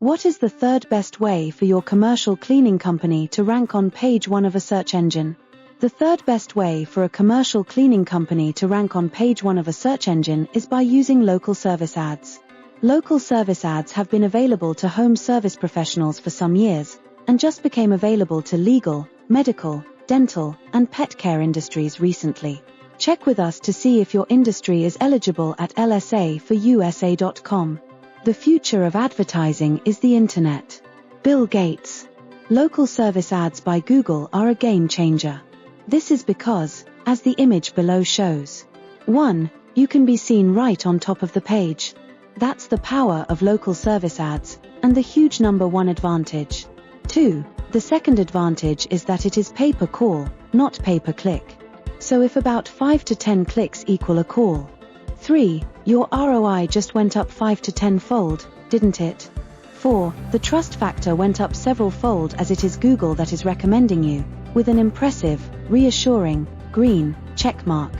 What is the third best way for your commercial cleaning company to rank on page 1 of a search engine? The third best way for a commercial cleaning company to rank on page 1 of a search engine is by using local service ads. Local service ads have been available to home service professionals for some years, and just became available to legal, medical, dental, and pet care industries recently. Check with us to see if your industry is eligible at lsaforusa.com. The future of advertising is the internet. Bill Gates. Local service ads by Google are a game changer. This is because, as the image below shows, 1. You can be seen right on top of the page. That's the power of local service ads, and the huge number 1 advantage. 2. The second advantage is that it is pay-per-call, not pay-per-click. So if about 5 to 10 clicks equal a call. 3. Your ROI just went up 5 to 10-fold, didn't it? 4. The trust factor went up several-fold as it is Google that is recommending you, with an impressive, reassuring, green checkmark.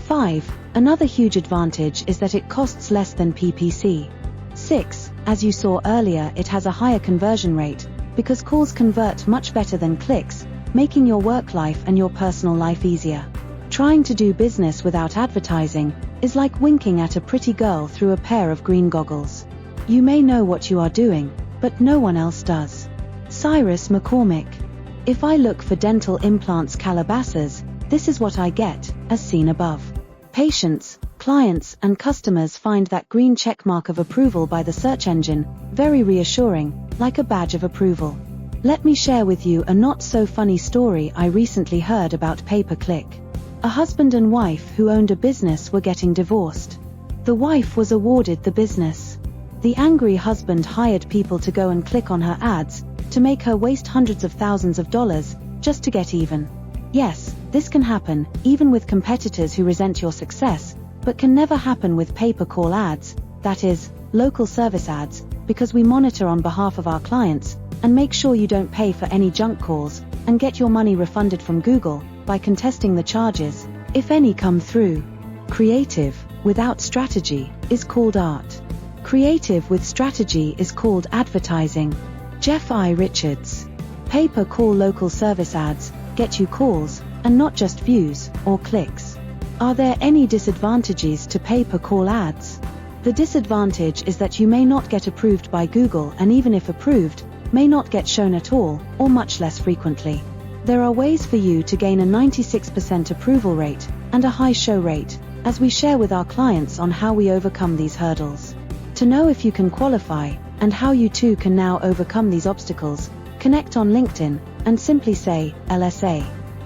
5. Another huge advantage is that it costs less than PPC. 6. As you saw earlier, it has a higher conversion rate, because calls convert much better than clicks, making your work life and your personal life easier. Trying to do business without advertising is like winking at a pretty girl through a pair of green goggles. You may know what you are doing, but no one else does. Cyrus McCormick. If I look for dental implants Calabasas, this is what I get, as seen above. Patients, clients, and customers find that green checkmark of approval by the search engine very reassuring, like a badge of approval. Let me share with you a not-so-funny story I recently heard about pay-per-click. A husband and wife who owned a business were getting divorced. The wife was awarded the business. The angry husband hired people to go and click on her ads, to make her waste hundreds of thousands of dollars, just to get even. Yes, this can happen, even with competitors who resent your success, but can never happen with pay-per-call ads, that is, local service ads, because we monitor on behalf of our clients, and make sure you don't pay for any junk calls, and get your money refunded from Google, by contesting the charges, if any come through. Creative, without strategy, is called art. Creative with strategy is called advertising. Jeff I. Richards. Pay-per-call local service ads get you calls, and not just views or clicks. Are there any disadvantages to pay-per-call ads? The disadvantage is that you may not get approved by Google, and even if approved, may not get shown at all, or much less frequently. There are ways for you to gain a 96% approval rate, and a high show rate, as we share with our clients on how we overcome these hurdles. To know if you can qualify, and how you too can now overcome these obstacles, connect on LinkedIn, and simply say, LSA.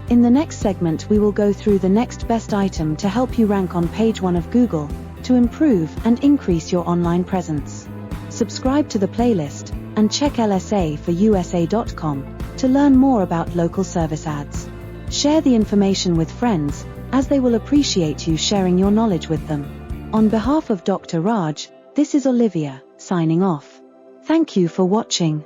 In the next segment we will go through the next best item to help you rank on page 1 of Google, to improve and increase your online presence. Subscribe to the playlist, and check lsaforusa.com to learn more about local service ads. Share the information with friends, as they will appreciate you sharing your knowledge with them. On behalf of Dr. Raj, this is Olivia, signing off. Thank you for watching.